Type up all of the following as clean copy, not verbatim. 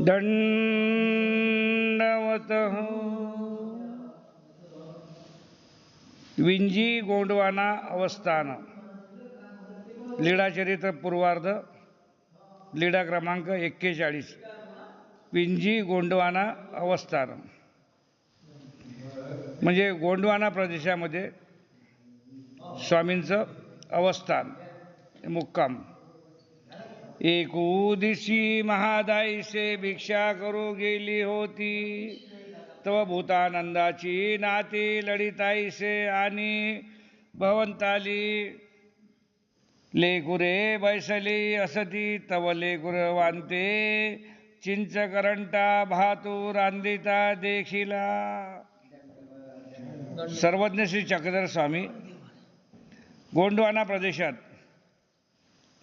दंडवतः विंजी गोंडवाना अवस्थान लीळाचरित्र पूर्वार्ध लीळा क्रमांक 41 विंजी गोंडवाना अवस्थान म्हणजे गोंडवाना प्रदेशामध्ये स्वामींचं अवस्थान मुक्काम। एकुदिशी महादाईसे भिक्षा करू गेली होती, तव भूतानंदाची नाती लढिताईसे आणि भवंताली लेकुरे बैसली असती, तव लेकुर वांते चिंच करंटा भातू रांदिता देखिला। सर्वज्ञ श्री चक्रधर स्वामी गोंडवाना प्रदेशात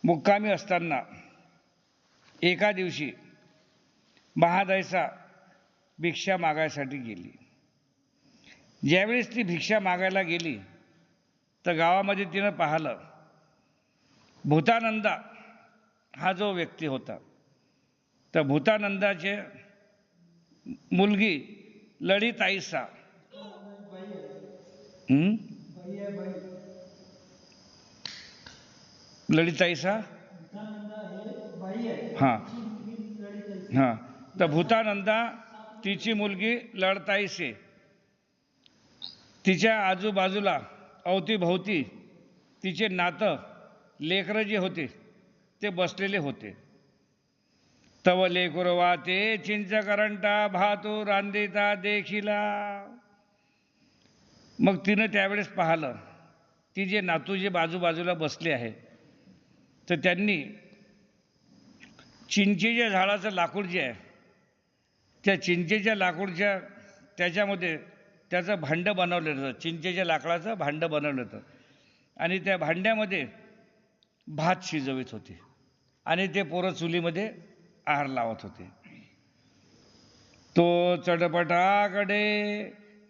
मुक्कामी असताना एका दिवशी महादाईचा भिक्षा मागायसाठी गेली। ज्यावेळेस ती भिक्षा मागायला गेली तर गावामध्ये तिनं पाहिलं भूतानंदा हा जो व्यक्ती होता, तर भूतानंदाचे मुलगी ललिताईसा ललिताईसा हां तर भूतानंदा तिची मुलगी लळताईसे तिच्या आजूबाजूला अवतीभोवती तिचे नातं लेकरं जे होते ते बसलेले होते। तव लेकुरवा ते चिंच करंटा भातू रांदिता देखिला। मग तिनं त्यावेळेस पाहिलं ती जे नातू जे बाजूबाजूला बसले आहे तर त्यांनी चिंचेच्या झाडाचं लाकूड जे आहे त्या चिंचेच्या लाकूडच्या त्याच्यामध्ये त्याचं भांडं बनवलेलं होतं, चिंचेच्या लाकडाचं भांडं बनवलं होतं आणि त्या भांड्यामध्ये भात शिजवित होते आणि ते पोरं चुलीमध्ये आहार लावत होते। तो चटपटाकडे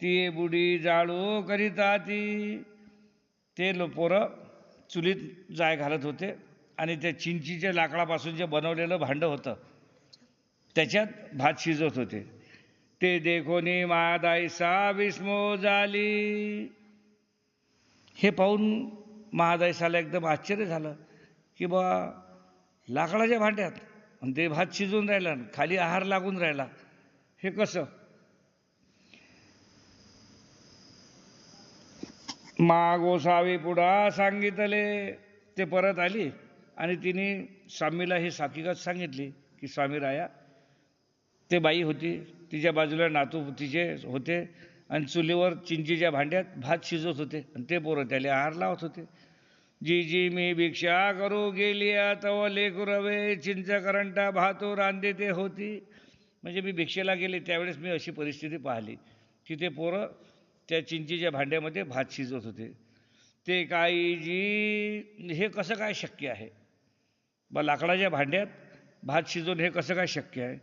ती बुडी जाळू करिता ती ते पोरं चुलीत जाय घालत होते आणि त्या चिंचीच्या लाकडापासून जे बनवलेलं भांडं होतं त्याच्यात भात शिजवत होते। ते देखोनी महादाईसा विस्मो झाली। हे पाहून महादाईसाला एकदम आश्चर्य झालं की बा लाकडाच्या भांड्यात आणि ते भात शिजून राहिला, खाली आहार लागून राहिला, हे कसं? गोसावी पुढा सांगितले। ते परत आली आणि तिने स्वामीला ही हकीकत सांगितली की स्वामी राया ते बाई होती, तिच्या बाजूला नातू तिचे होते आणि चुलीवर चिंचीच्या भांड्यात भात शिजवत होते आणि ते पोरं त्याला आहार लावत होते। जी जी मी भिक्षा करू गेली तव लेकुरवे चिंच करंटा भातू रांदिते होती। म्हणजे मी भिक्षेला गेले त्यावेळेस मी अशी परिस्थिती पाहिली की ते पोरं त्या चिंचीच्या भांड्यामध्ये भात शिजवत होते। ते काही जी हे कसं काय शक्य आहे बा, लाकडाच्या भांड्यात भात शिजवून हे कसं काय शक्य आहे?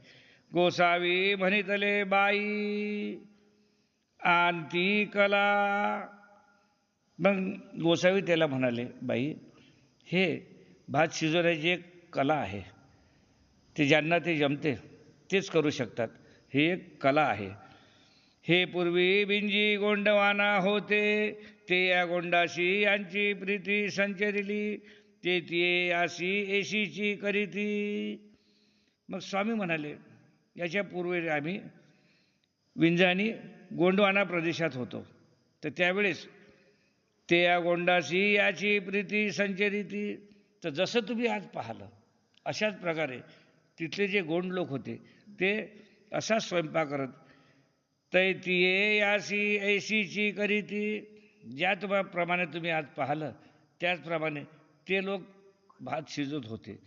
गोसावी म्हणितले बाई आणती कला। मग गोसावी त्याला म्हणाले, बाई हे भात शिजवण्याची एक कला आहे, ते ज्यांना ते जमते तेच करू शकतात, ही एक कला आहे। हे पूर्वी बिंजी गोंडवाना होते, ते या गोंडाशी यांची प्रीती संचरिली, ते तिये यासी एशीची करीती। मग स्वामी म्हणाले याच्या पूर्वी आम्ही विंजानी गोंडवाना प्रदेशात होतो, तर त्यावेळेस ते या गोंडाशी याची प्रीती संचरिती। तर जसं तुम्ही आज पाहिलं अशाच प्रकारे तिथले जे गोंड लोक होते ते असा स्वयंपाक करत, तै तिये यासी ऐशीची करीती। ज्या प्रमाणे तुम्ही आज पाहिलं त्याचप्रमाणे ते लोक भात शिजवत होते।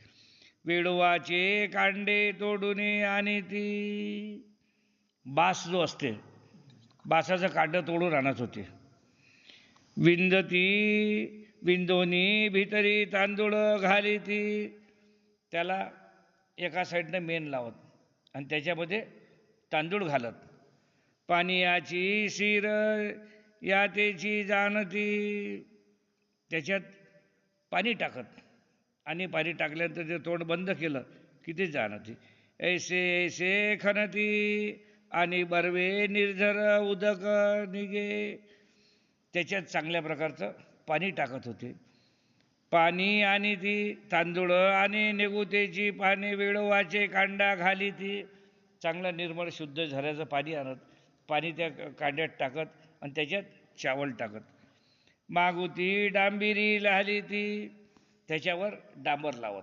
वेडवाचे कांडे तोडून आणि ती बास जो असते बासाचं कांडं तोडून आणत होते। विंदती विंदोनी भीतरी तांदूळ घाली ती, त्याला एका साईडनं मेन लावत आणि त्याच्यामध्ये तांदूळ घालत। पाण्याची शिर यातेची जाणती, त्याच्यात पाणी टाकत आणि पाणी टाकल्यानंतर ते तोंड बंद केलं की ते जाणते। ऐसे ऐसे खनती आणि बर्वे निर्झर उदक निघे. त्याच्यात चांगल्या प्रकारचं पाणी टाकत होते. पाणी आणि ती तांदूळ आणि निगुतेची पाने वेळोवाचे कांडा घाली ती. चांगलं निर्मळ शुद्ध झऱ्याचं पाणी आणत, पाणी त्या कांड्यात टाकत आणि त्याच्यात चावल टाकत. मागुती डांबिरी लाहली ती, त्याच्यावर डांबर लावत.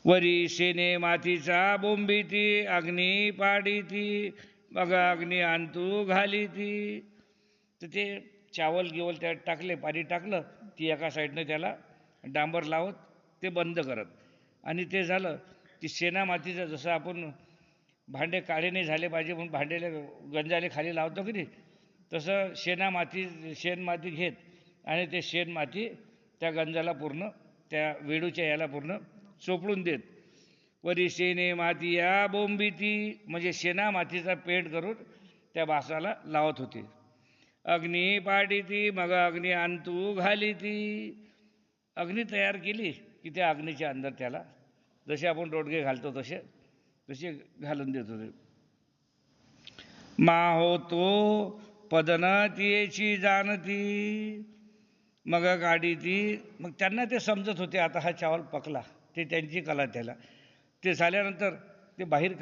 वरी शेने मातीचा बोंबी ती, अग्नी पाडी ती, मग अग्नी आणतू घाली ती. तर ते चावल गिवल त्यात टाकले, पाणी टाकलं, ती एका साईडनं त्याला डांबर लावत ते बंद करत. आणि ते झालं की शेणा मातीचं, जसं आपण भांडे काळे नाही झाले पाहिजे म्हणून भांडेला गंजाले खाली लावतो की नाही, तसं शेण माती घेत आणि ते शेण माती त्या गंजाला पूर्ण, त्या वेडूच्या याला पूर्ण चोपडून देत. वरी शेणे माती या बोंबीती, म्हणजे शेणा मातीचा पेंट करून त्या बासाला लावत होते. अग्नी पाडी ती, मग अग्नी आणतू घाली ती. अग्नी तयार केली की त्या अग्नीच्या अंदर त्याला जसे आपण रोडगे घालतो तसे घालून देत होते. मा होतो पदन तियेची जाणती, मग गाडी ती. मग त्यांना ते समजत होते आता हा चावल पकला, ते त्यांची कला त्याला. ते झाल्यानंतर ते बाहेर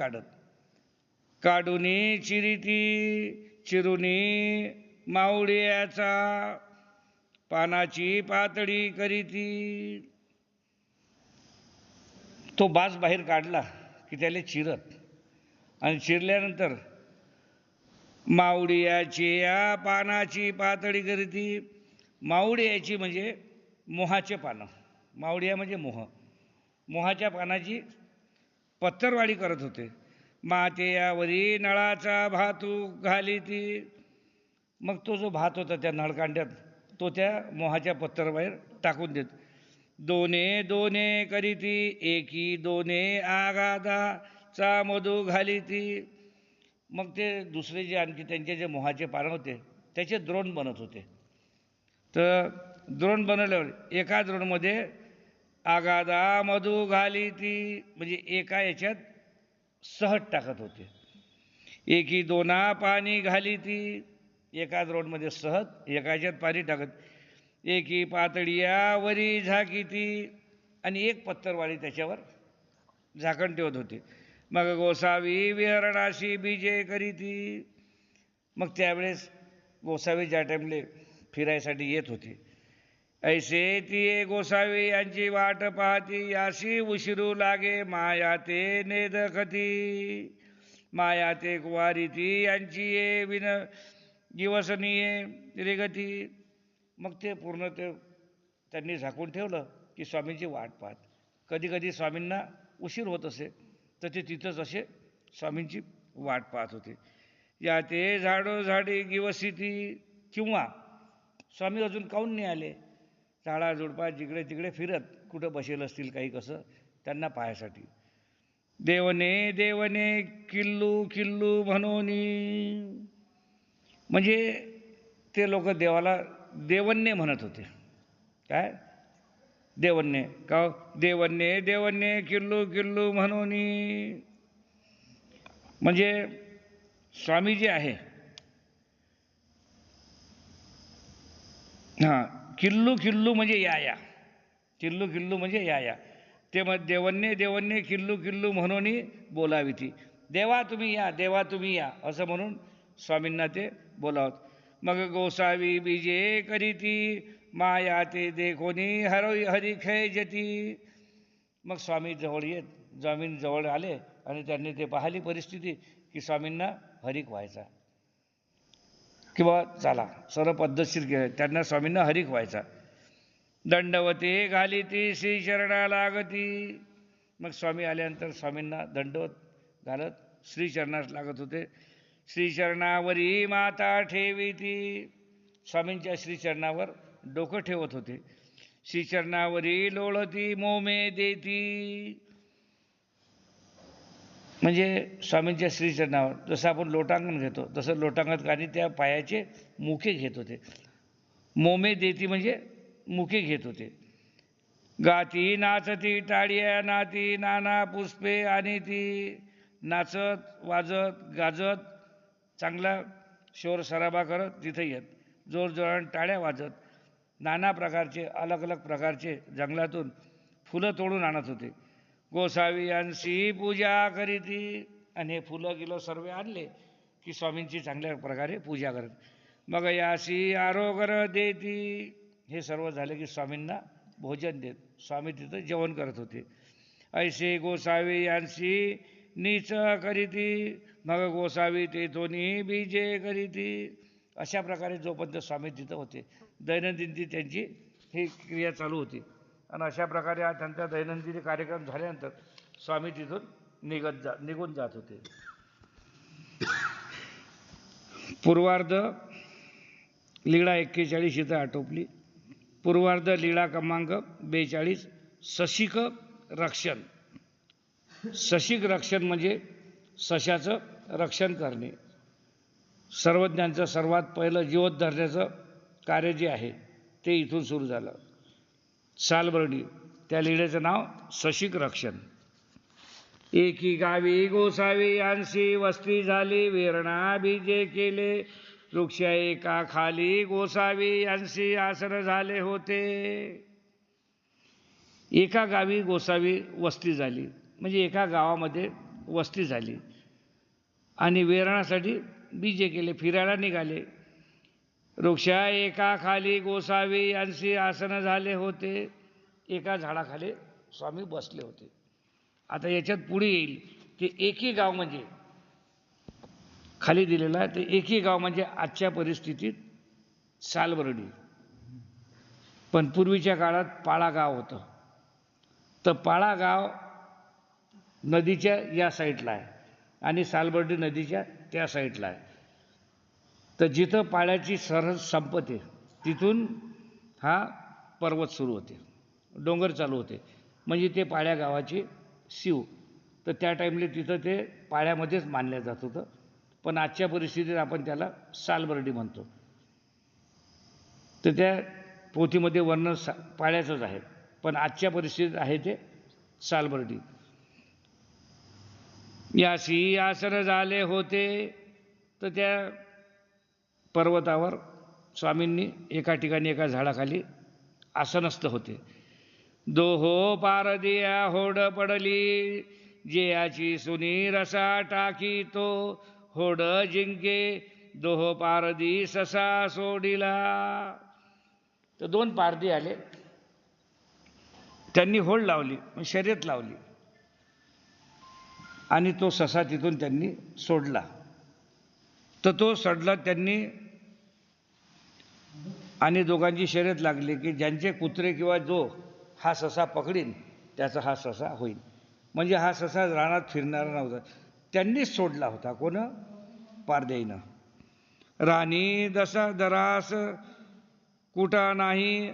काढूनी चिरीती, चिरुनी मावळ्याचा पानाची पातळी करीती. तो बास बाहेर काढला की त्याला चिरत, आणि चिरल्यानंतर मावळ्याची या पानाची पातळी करीती. मावळ्याची म्हणजे मोहाचे पानं, मावळ्या म्हणजे मोहाच्या पानाची पत्तरवाडी करत होते. मातेयावरी नळाचा भातू घाली ती. मग तो जो भात होता त्या नळकांड्यात तो त्या मोहाच्या पत्तरबाहेर टाकून देत. दोने दोने करीती, एकी दोने आगादाचा मधू घाली ती. मग ते दुसरे जे आणखी त्यांचे जे मोहाचे पानं होते त्याचे द्रोण बनत होते. तर द्रोण बनवल्यावर एका द्रोणमध्ये आगादा मधू घाली ती, म्हणजे एका याच्यात सहज टाकत होते. एकी दोना पाणी घाली ती, एका द्रोणमध्ये सहज, एका याच्यात पाणी टाकत. एकी पातळीया वरी झाकी ती, आणि एक पत्तरवाळी त्याच्यावर झाकण ठेवत होते. मग गोसावी विहरणाशी बीजे करीती. मग त्यावेळेस गोसावी ज्या टाइमले फिरायसाठी येत होते, ऐसे ती गोसावी यांची वाट पाहती. याशी उशिरू लागे माया ते नेदखती, माया ते कुवारी ती यांची ये विन दिवसनीये रेगती. मग ते पूर्ण ते त्यांनी झाकून ठेवलं की स्वामींची वाट पाहत. कधी कधी स्वामींना उशीर होत असे तर ते तिथंच असे स्वामींची वाट पाहत होते. या ते झाडोझाडी गिवसिती, किंवा स्वामी अजून काहून नाही आले, झाडाझुडपा जिकडे तिकडे फिरत कुठं बसेल असतील काही कसं त्यांना पाहायसाठी. देवने देवने किल्लू किल्लू म्हणूनी, म्हणजे ते लोक देवाला देवन्ने म्हणत होते. काय देवन्ने का, देवन्ने देवन्ने किल्लू किल्लू म्हणूनी. म्हणजे स्वामी जे आहे, हां, किल्लू किल्लू म्हणजे या, किल्लू किल्लू म्हणजे या. ते मग देवन्ने देवन्ने किल्लू किल्लू म्हणूनी बोलावी ती. देवा तुम्ही या, देवा तुम्ही या, असं म्हणून स्वामींना ते बोलावत. मग गोसावी बीजे करीती, माया ते देखोनी हरी खैजती. मग स्वामी जवळ येत, स्वामी जवळ आले आणि त्यांनी ते पाहिली परिस्थिती की स्वामींना हरिक व्हायचा, किंवा चला सर्व पद्धतशीर केलं, त्यांना स्वामींना हरिक व्हायचा. दंडवते घाली ती श्रीचरणा लागती. मग स्वामी आल्यानंतर स्वामींना दंडवत घालत श्रीचरणास लागत होते. श्रीचरणावरी माता ठेवी ती, स्वामींच्या श्रीचरणावर डोकं ठेवत होते. श्रीचरणावरी लोळती मोमे देती, म्हणजे स्वामींच्या श्रीचरणावर जसं आपण लोटांगण घेतो तसं लोटांगणकानी त्या पायाचे मुखे घेत होते. मोमे देती म्हणजे मुखे घेत होते. गाती नाचती टाळ्या नाती नाना पुष्पे आणि ती नाचत वाजत गाजत चांगला शोर सराबा करत तिथे येत, जोरजोरात टाळ्या वाजत नाना प्रकारचे अलग अलग प्रकारचे जंगलातून फुलं तोडून आणत होते. गोसावी यांची पूजा करीती, आणि हे फुलं गिलं सर्व आणले की स्वामींची चांगल्या प्रकारे पूजा करत. मग यासी आरोग्य देती, हे सर्व झाले की स्वामींना भोजन देत. स्वामी तिथं जेवण करत होते. ऐसे गोसावी यांची नीच करीती, मग गोसावी तेथोनी बीजे करीती. अशा प्रकारे जोपर्यंत स्वामी तिथं होते दैनंदिन ती त्यांची ही क्रिया चालू होती. आणि अशा प्रकारे आज त्यांचा दैनंदिन कार्यक्रम झाल्यानंतर स्वामी तिथून निघून जात होते. पूर्वार्ध लीळा 41 इथं आटोपली. पूर्वार्ध लीळा क्रमांक 42 सशिक रक्षण. सशिक रक्षण म्हणजे सशाचं रक्षण करणे. सर्वज्ञांचं सर्वात पहिलं जीवोद्धरण्याचं कार्य जे आहे ते इथून सुरू झालं. सालबर्डी त्या लीळेचं नाव सशिक रक्षण. एकी गावी गोसावी यांची वस्ती झाली, वेरणा बीजे केले वृक्ष एका खाली गोसावी यांची आसन झाले होते. एका गावी गोसावी वस्ती झाली म्हणजे एका गावामध्ये वस्ती झाली आणि वेरणासाठी बीजे केले, फिरायला निघाले. वृक्ष एका खाली गोसावी यांची आसन झाले होते. एका झाडाखाली स्वामी बसले होते. आता याच्यात पुढे येईल की एकी गाव म्हणजे खाली दिलेला आहे, ते एकी गाव म्हणजे आजच्या परिस्थितीत सालबर्डी, पण पूर्वीच्या काळात पाळा गाव होतं. तर पाळा गाव नदीच्या या साईडला आहे आणि सालबर्डी नदीच्या त्या साईडला आहे. तर जिथं पाळ्याची सरहद संपते तिथून हा पर्वत सुरू होते, डोंगर चालू होते, म्हणजे ते पाळ्या गावाचे शिव. तर त्या टाईमला तिथं ते पाळ्यामध्येच मानलं जात होतं, पण आजच्या परिस्थितीत आपण त्याला सालबर्डी म्हणतो. तर त्या पोथीमध्ये वर्णन पाळ्याचंच आहे, पण आजच्या परिस्थितीत आहे ते सालबर्डी. यासी आसन झाले होते. तर त्या पर्वतावर स्वामींनी एका ठिकाणी एका झाडाखाली आसनस्थ होते. दोहो पारदिया होड पडली, जेयाची सुनी रसा टाकी तो होड जिंके दोहो पारदी ससा सोडिला. तर दोन पारदी आले, त्यांनी होड लावली, शर्यत लावली आणि तो ससा तिथून त्यांनी सोडला. तर तो सोडला त्यांनी आणि दोघांची शर्यत लागली की ज्यांचे कुत्रे किंवा जो हा ससा पकडीन त्याचा हा ससा होईल. म्हणजे हा ससा रानात फिरणारा नव्हता, त्यांनीच सोडला होता. कोण? पारदेईनं. राणी दसा दरास कुठा नाही,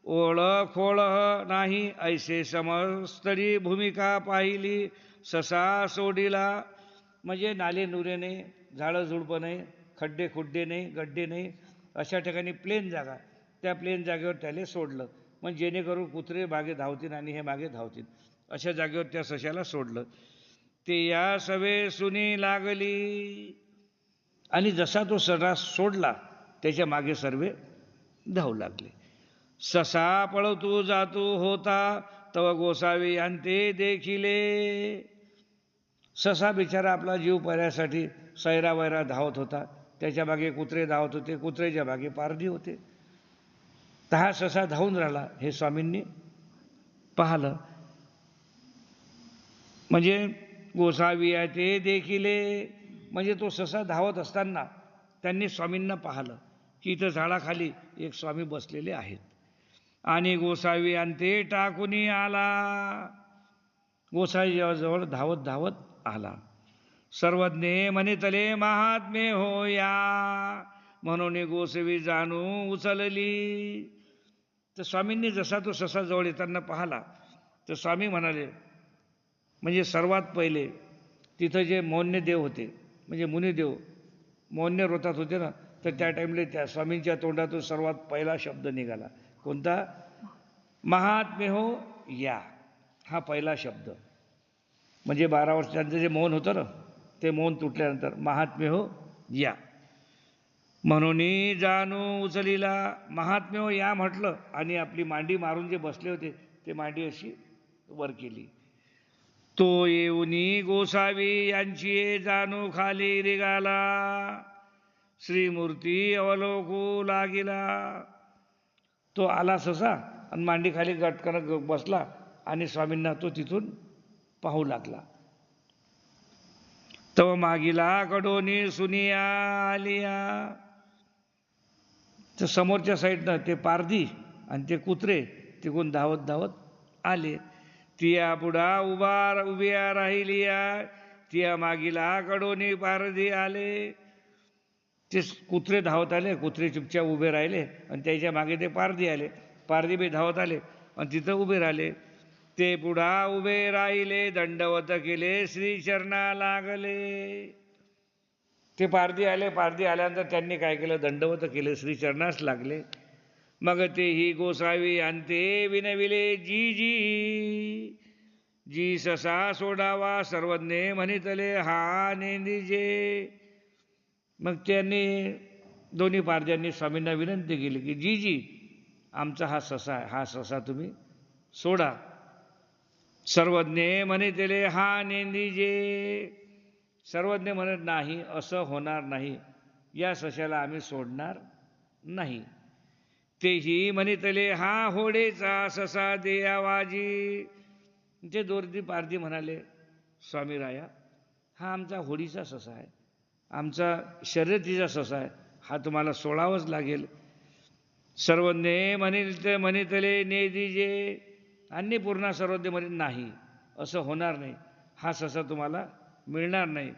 ओळख ओळख नाही, ऐसे समस्तरी भूमिका पाहिली ससा सोडिला. म्हणजे नाले नुरे नाही, झाडं झुडपं नाही, खड्डे खुड्डे नाही, गड्डे नाही, अशा ठिकाणी प्लेन जागा, त्या प्लेन जागेवर त्याला सोडलं. म्हणजे जेणेकरून कुत्रे मागे धावतील आणि हे मागे धावतील, अशा जागेवर त्या सशाला सोडलं. ते या सवे सुनी लागली, आणि जसा तो ससा सोडला त्याच्या मागे सर्वे धावू लागले. ससा पळतू जातू होता, तव गोसावी अंते देखिले. ससा बिचारा आपला जीव पर्यासाठी सैरावैरा धावत होता, त्याच्या मागे कुत्रे धावत होते, कुत्रेच्या मागे पारधी होते. तर हा ससा धावून राहिला हे स्वामींनी पाहिलं. म्हणजे गोसावी आहे ते देखिले, म्हणजे तो ससा धावत असताना त्यांनी स्वामींना पाहिलं की इथं झाडाखाली एक स्वामी बसलेले आहेत. आणि गोसावी अंते टाकूनी आला, गोसावी जवळ धावत धावत आला. सर्वज्ञे म्हणितले महात्मे होया, म्हणून गोसावी जाणू उचलली. तर स्वामींनी जसा तो ससा जवळ येताना पाहिला तर स्वामी म्हणाले, म्हणजे सर्वात पहिले तिथं जे मौन्य देव होते, म्हणजे मुनिदेव मौन्य व्रतात होते ना, तर त्या टाईमला त्या स्वामींच्या तोंडातून सर्वात पहिला शब्द निघाला. कोणता? महात्मे हो या, हा पहिला शब्द. म्हणजे 12 वर्षांचं जे मौन होतं ना, ते मौन तुटल्यानंतर महात्मे हो या. म्हणून जाणू उचलीला, महात्मे हो या म्हटलं आणि आपली मांडी मारून जे बसले होते ते मांडी अशी वर केली. तो येऊनी गोसावी यांची जाणू खाली रिगाला, श्रीमूर्ती अवलोकू लागिला. तो आला ससा आणि मांडी खाली गटकन बसला आणि स्वामींना तो तिथून पाहू लागला. तव मागिला कडोनी सुनिया आलिया. तर समोरच्या साईडनं ते पारधी आणि ते कुत्रे तिकडून धावत धावत आले. तिया पुढा उभ्या राहिलिया, तिया मागिला कडोनी पारधी आले. ते कुत्रे धावत आले, कुत्रे चुपचाप उभे राहिले आणि त्याच्या मागे ते पारधी आले. पारधी बी धावत आले आणि तिथं उभे राहिले. ते पुढा उभे राहिले, दंडवत केले, श्री चरणा लागले. ते पारधी आले, पारधी आल्यानंतर त्यांनी काय केलं, दंडवत केले, श्री चरणास लागले. मग तेही गोसावी अंते विनविले, जी जी जी ससा सोडावा सर्वज्ञ म्हणितले हा नेंदीजे. मग त्यांनी दोन्ही पारध्यांनी स्वामींना विनंती केली की जी जी आमचा हा ससा आहे, हा ससा तुम्ही सोडा. सर्वज्ञ म्हणितले हा नेंदीजे. सर्वज्ञ म्हणत नाही, असं होणार नाही, या सशाला आम्ही सोडणार नाही. तेही म्हणितले हा होडेचा ससा दे आवाजी. ते दोरदी पारधी म्हणाले, स्वामी राया हा आमचा होडीचा ससा आहे, आमचा शर्यतीचा ससा आहे, हा तुम्हाला सोडावाच लागेल. सर्वज्ञ म्हणितले नेदीजे. आणि पूर्ण सर्वज्ञ म्हणत नाही, असं होणार नाही, हा ससा तुम्हाला मिळणार नाही.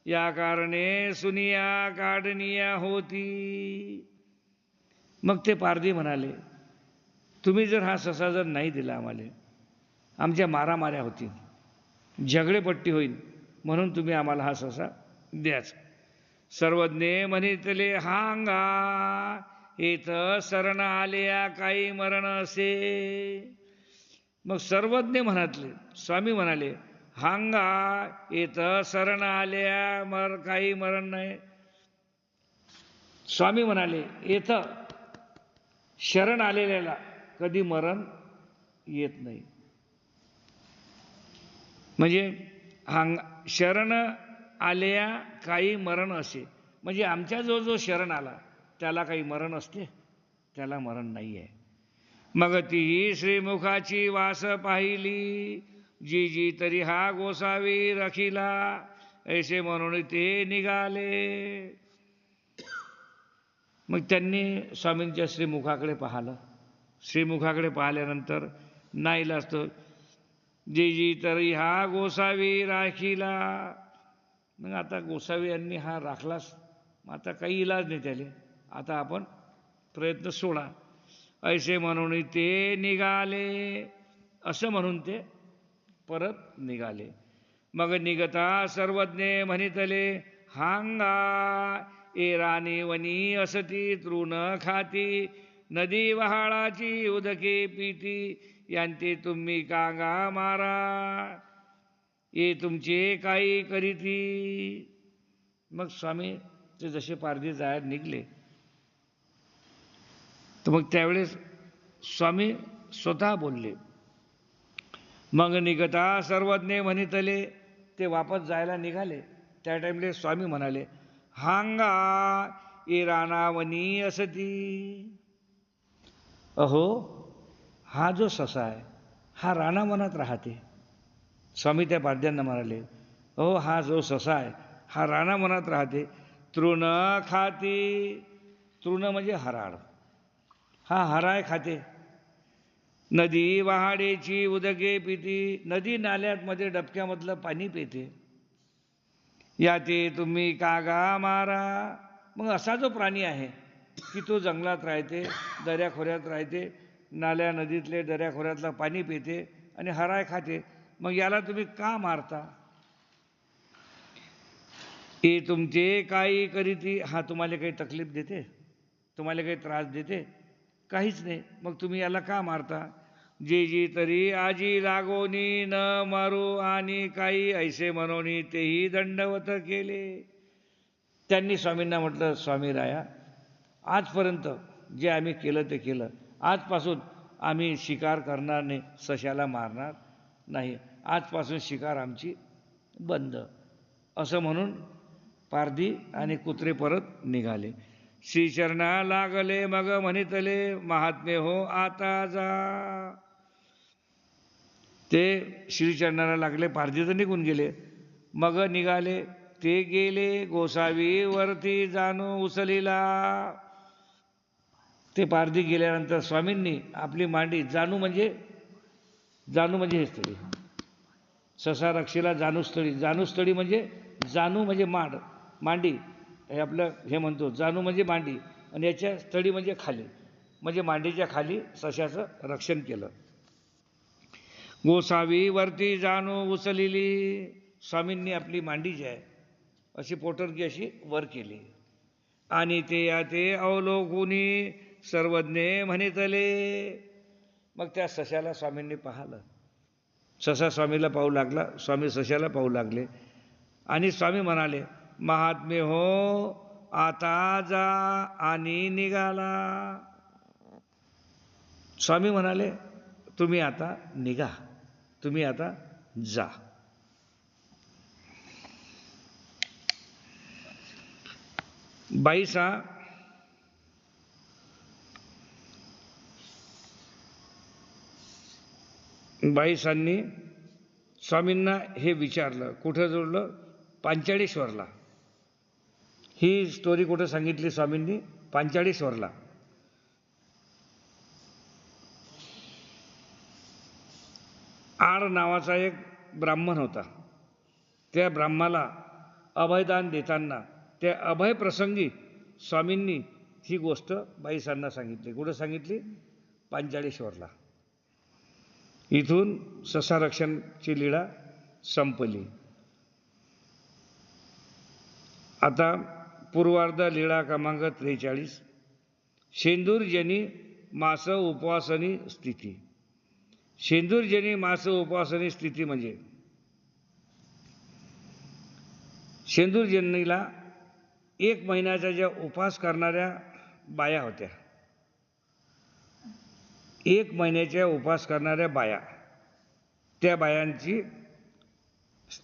या कारणे सुनिया काढनिया होती. मग ते पारधी म्हणाले, तुम्ही जर हा ससा जर नाही दिला आम्हाला, आमच्या मारामाऱ्या होतील, झगडेपट्टी होईल, म्हणून तुम्ही आम्हाला हा ससा द्याच. सर्वज्ञ म्हणितले हांगा येथ शरण आल्या काही मरण असे. मग सर्वज्ञ म्हणाले, स्वामी म्हणाले हांगा येथ शरण आल्या काही मरण नाही. स्वामी म्हणाले येथ शरण आलेल्याला कधी मरण येत नाही. म्हणजे शरण आल्या काही मरण असे, म्हणजे आमच्या जो शरण आला त्याला काही मरण असते, त्याला मरण नाही आहे. मग ती श्रीमुखाची वास पाहिली, जी जी तरी हा गोसावी रखिला, ऐसे म्हणून ते निघाले. मग त्यांनी स्वामींच्या श्रीमुखाकडे पाहिलं. श्रीमुखाकडे पाहिल्यानंतर नाईलाज तो जी जी तरी हा गोसावी राखिला. मग आता गोसावी यांनी हा राखलाच, आता काही इलाज नाही त्याले, आता आपण प्रयत्न सोडा. ऐसे म्हणून ते निघाले, असं म्हणून ते परत निघाले. मग निघता सर्वज्ञ म्हणितले हांगा ए राणी वनी असती तृण खाती, नदी वहाळाची उदके पिती, यांते तुम्ही कांगा मारा, ये तुमचे काही करीती. मग स्वामी ते जसे पारधी जायला निघले, तर मग त्यावेळेस स्वामी स्वतः बोलले. मग निघता सर्वज्ञ म्हणितले, ते वापस जायला निघाले, त्या टाइमले स्वामी म्हणाले हांगा ए रानावनी असती. अहो हा जो ससा आहे हा रानावनात राहते. स्वामी त्या पारध्यांना म्हणाले, अहो हा जो ससा आहे हा रानावनात राहते. तृण खाती, तृण म्हणजे हराळ, हा हराळ खाते. नदी वहाडेची उदके पिती, नदी नाल्यात मध्ये डबक्यामधलं पाणी पिते. याते तुम्ही कागा मारा. मग असा जो प्राणी आहे की तो जंगलात राहते, दऱ्याखोऱ्यात राहते, नाल्या नदीतले दऱ्याखोऱ्यातलं पाणी पिते आणि हराळ खाते, मग याला तुम्ही का मारता? हे तुमचे काही करीती, हा तुम्हाला काही तकलीफ देते, तुम्हाला काही त्रास देते? काहीच नाही, मग तुम्ही याला का मारता? जी जी तरी आजी लागोनी न मारू आणि काही ऐसे म्हणोनी तेही दंडवत केले. त्यांनी स्वामींना म्हटलं, स्वामी राया, आजपर्यंत जे आम्ही केलं ते केलं. आजपासून आम्ही शिकार करणार नाही, सशाला मारणार नाही. आजपासून शिकार आमची बंद. असं म्हणून पारधी आणि कुत्रे परत निघाले. श्रीचरणा लागले मग म्हणितले, महात्मे हो आता जा. ते श्रीचरणाला लागले, पारधी तर निघून गेले. मग निघाले ते गेले गोसावी वरती जाणू उचलीला. ते पारधी गेल्यानंतर स्वामींनी आपली मांडी, जाणू म्हणजे हे स्थळी, ससा रक्षीला जाणूस्थळी. जाणूस्थळी म्हणजे, जाणू म्हणजे मांडी, हे आपलं हे म्हणतो. जाणू म्हणजे मांडी आणि याच्या स्थळी म्हणजे खाली, म्हणजे मांडीच्या खाली सशाचं रक्षण केलं. गोसावी वरती जाणू उचलिली. स्वामींनी आपली मांडी जी आहे अशी पोटरकी अशी वर केली आणि ते अवलोकुनी सर्वज्ञ म्हणितले. मग त्या सशाला स्वामींनी पाहिलं. ससा स्वामीला पाहू लागला, स्वामी सशाला पाहू लागले आणि स्वामी म्हणाले, महात्मे हो आता जा आणि निघाला. स्वामी म्हणाले, तुम्ही आता निघा, तुम्ही आता जा. बाईसांनी स्वामींना हे विचारलं. कुठं जोडलं? पांचाळेश्वरला. ही स्टोरी कुठं सांगितली स्वामींनी? पांचाळेश्वरला. आड नावाचा एक ब्राह्मण होता. त्या ब्राह्मणाला अभयदान देताना त्या अभय प्रसंगी स्वामींनी ही गोष्ट बाईसांना सांगितली. कुठं सांगितली? पांचाळेश्वरला. इथून ससा रक्षणची लीळा संपली. आता पूर्वार्ध लीळा क्रमांक 43. शेंदूरजनी मास उपवासनी स्थिती. शेंदूरजनी मास उपवासनी स्थिती म्हणजे शेंदूरजनीला 1 महिन्याचा ज्या उपवास करणाऱ्या बाया होत्या, 1 महिन्याच्या उपवास करणाऱ्या बाया, त्या बायांची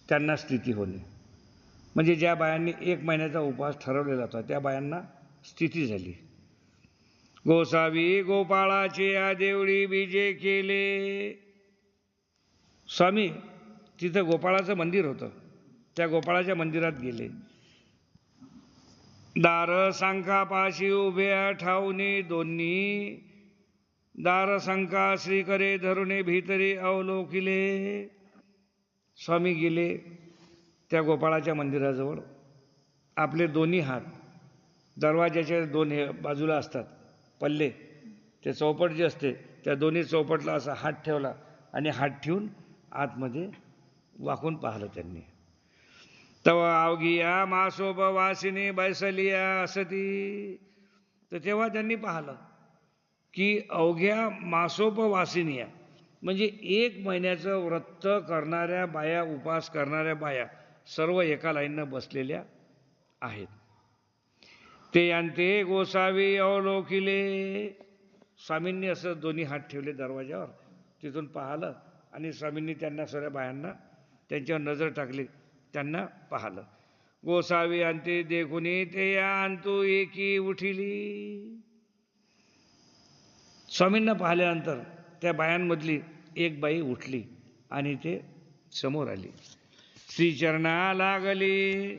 त्यांना स्थिती होणे. म्हणजे ज्या बायांनी 1 महिन्याचा उपवास ठरवलेला होता त्या बायांना स्थिती झाली. गोसावी गोपाळाचे या देवळी बीजे केले. स्वामी तिथं गोपाळाचं मंदिर होतं, त्या गोपाळाच्या मंदिरात गेले. दार सांकापाशी उभ्या ठाऊनी दोन्ही दार संका श्रीकरे धरुणे भीतरी अवलोकिले. स्वामी गेले त्या गोपाळाच्या मंदिराजवळ. आपले दोन्ही हात दरवाजाच्या दोन्ही बाजूला असतात पल्ले, ते चौपट जे असते त्या दोन्ही चौपटला असा हात ठेवला आणि हात ठेवून आतमध्ये वाकून पाहिलं त्यांनी. तव अवघिया मासोपवासिनी बैसलिया असती. तर तेव्हा त्यांनी पाहिलं की अवघ्या मासोपवासिनिया म्हणजे 1 महिन्याचं व्रत करणाऱ्या बाया, उपवास करणाऱ्या बाया सर्व एका लाईननं बसलेल्या आहेत. ते यांते गोसावी अवलोकिले. स्वामींनी असं दोन्ही हात ठेवले दरवाजावर, तिथून पाहिलं आणि स्वामींनी त्यांना सर्व बायांना त्यांच्यावर नजर टाकली, त्यांना पाहिलं. गोसावी अंते देखुनी ते या अंतू एकी उठिली. स्वामींना पाहिल्यानंतर त्या बायांमधली एक बाई उठली आणि ते समोर आली. श्रीचरणा लागली,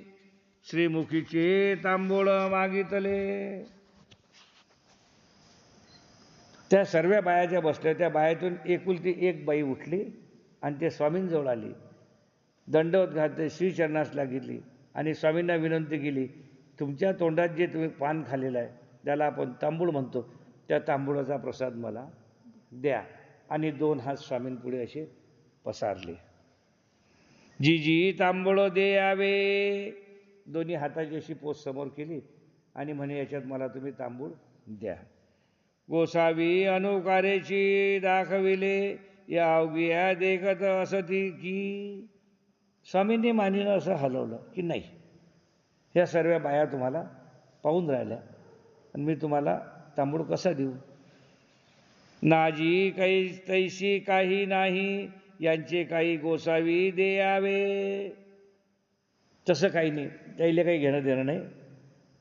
श्रीमुखीचे तांबूळ मागितले. त्या सर्व बाया ज्या बसल्या त्या बायातून एकुलती एक बाई उठली आणि ते स्वामींजवळ आली. दंडवत घातले, श्रीचरणास लागितली आणि स्वामींना विनंती केली, तुमच्या तोंडात जे तुम्ही पान खाल्लेलं आहे त्याला आपण तांबूळ म्हणतो, त्या तांबूळाचा प्रसाद मला द्या. आणि 2 हात स्वामींपुढे असे पसारले. जी जी तांबूळ द्यावे. दोन्ही हाताची अशी पोच समोर केली आणि म्हणे, याच्यात मला तुम्ही तांबूळ द्या. गोसावी अनुकारेची दाखविले या अवघिया देखत असती की. स्वामींनी मानेनं असं हलवलं की नाही, ह्या सर्व बाया तुम्हाला पाहून राहिल्या आणि मी तुम्हाला तांबूळ कसा देऊ. नाजी काही तैशी काही नाही, यांचे काही गोसावी द्यावे. तसं काही नाही, त्याला काही घेणं देणं नाही,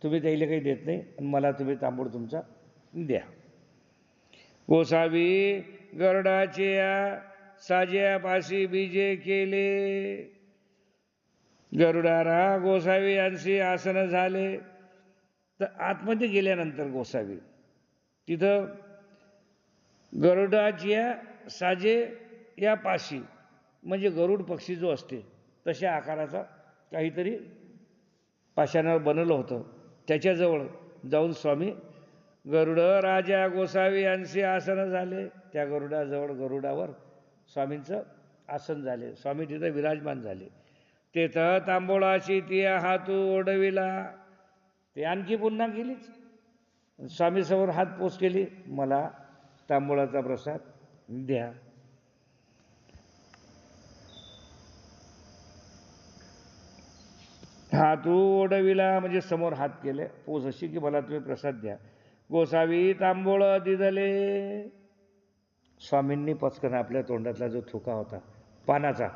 तुम्ही त्याला काही देत नाही आणि मला तुम्ही तांबूळ तुमचा द्या. गोसावी गरुडाच्या साज्यापाशी बीजे केले. गरुडारा गोसावी यांची आसन झाले. तर आतमध्ये गेल्यानंतर गोसावी तिथं गरुडाच्या साजे या पाशी म्हणजे गरुड पक्षी जो असते तशा आकाराचा काहीतरी पाषाणावर बनवलं होतं, त्याच्याजवळ जाऊन स्वामी गरुड राजा गोसावी यांचे आसन झाले. त्या गरुडाजवळ गरुडावर स्वामींचं आसन झाले. स्वामी तिथं विराजमान झाले. तेथं तांबोळाची ती हातू ओढविला. ते आणखी पुन्हा गेलीच. स्वामीसमोर हात पोच केली, मला तांबोळाचा प्रसाद द्या. हातू ओढविला म्हणजे समोर हात केले पोच अशी की मला तुम्ही प्रसाद द्या. गोसावी तांबोळ दिदले. स्वामींनी पचकन आपल्या तोंडातला जो थुका होता पानाचा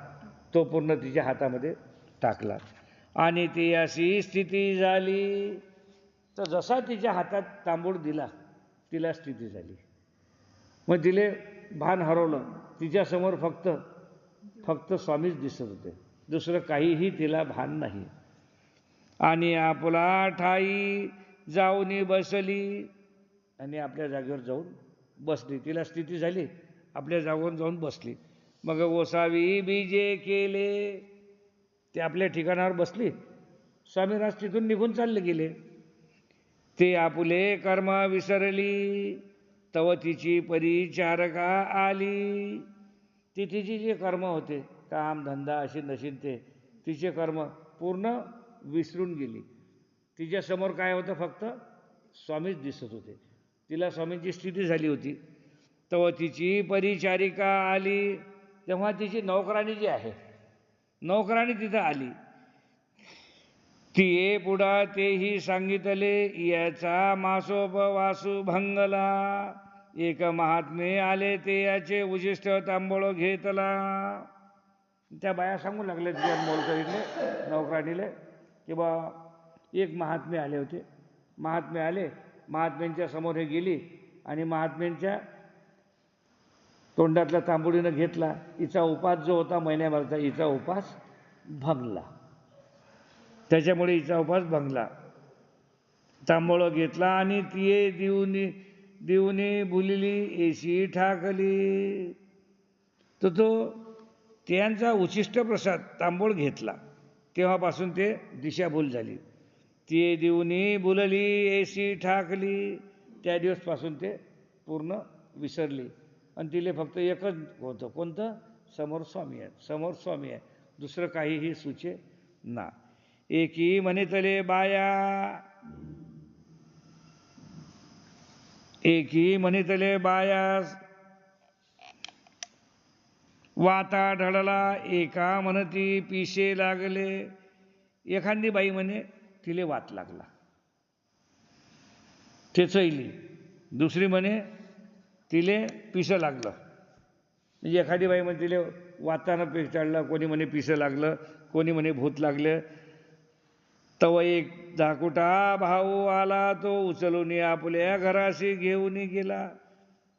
तो पूर्ण तिच्या हातामध्ये टाकला आणि ती अशी स्थिती झाली. तर जसा तिच्या हातात तांबूळ दिला तिला स्थिती झाली. मग तिले भान हरवलं. तिच्यासमोर फक्त स्वामीच दिसत होते, दुसरं काहीही तिला भान नाही. आणि आपला ठाई जाऊन बसली आणि आपल्या जागेवर जाऊन बसली. तिला स्थिती झाली, आपल्या जागेवर जाऊन बसली. मग गोसावी बीजे केले. ते आपल्या ठिकाणावर बसली. स्वामीराज तिथून निघून चालले गेले. ते आपुले कर्म विसरली, तव तिची परिचारका आली. ती तिची जे कर्म होते काम धंदा अशी नशीन ते तिचे कर्म पूर्ण विसरून गेली. तिच्यासमोर काय होतं, फक्त स्वामीच दिसत होते. तिला स्वामींची स्थिती झाली होती. तव तिची परिचारिका आली. तेव्हा तिची नौकराणी जी आहे नौकराणी तिथं आली. तिये पुढा तेही सांगितले याचा मासोपवासू भंगला. एक महात्मे आले ते याचे उशिष्ट तांबूळ घेतला. त्या बाया सांगू लागल्या तिच्या मोलकरीतले नौकराणीले की बा एक महात्मे आले होते. महात्मे आले, महात्म्यांच्या समोर हे गेली आणि महात्म्यांच्या तोंडातला तांबुळीनं घेतला. हिचा उपास जो होता महिन्याभरचा हिचा उपास भंगला. त्याच्यामुळे हिचा उपास भंगला. तांबूळ घेतला आणि तिये दिवनी भुलली एशी ठाकली. तर तो त्यांचा उचिष्ट प्रसाद तांबूळ घेतला तेव्हापासून ते दिशाभूल झाली. तिये दिवनी भुलली एशी ठाकली. त्या दिवसपासून ते पूर्ण विसरली आणि तिले फक्त एकच होतं, कोणतं, समोर स्वामी आहे, समोर स्वामी आहे, दुसरं काहीही सुचे ना. एकी म्हणितले बाया, एकी म्हणितले बाया वाता ढळला. एका म्हणती पिशे लागले. एखादी बाई म्हणे तिले वात लागला ते चैली. दुसरी म्हणे तिले पिसं लागलं. म्हणजे एखादी बाई म्हणे तिले वातानं पीठ चढलं, कोणी म्हणे पिसं लागलं, कोणी म्हणे भूत लागलं. तव एक धाकुटा भाऊ आला, तो उचलून आपल्या घराशी घेऊन गेला.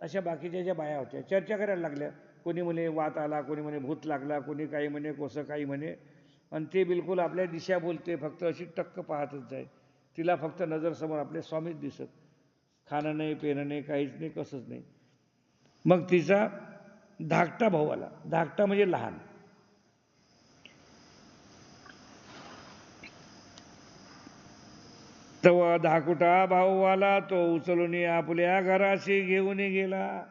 अशा बाकीच्या ज्या बाया होत्या चर्चा करायला लागल्या. कोणी म्हणे वात आला, कोणी म्हणे भूत लागला, कोणी काही म्हणे कोसं काही म्हणे. आणि ते बिलकुल आपल्या दिशा बोलते, फक्त अशी टक्क पाहतच जाय. तिला फक्त नजरसमोर आपले स्वामीच दिसत. खाणं नाही, पेणं नाही, काहीच नाही, कसंच नाही. मग तिचा धाकटा भाऊ आला. धाकटा म्हणजे लहान. तेव्हा धाकुटा भाऊ आला, तो उचलून आपल्या घराशी घेऊन गेला.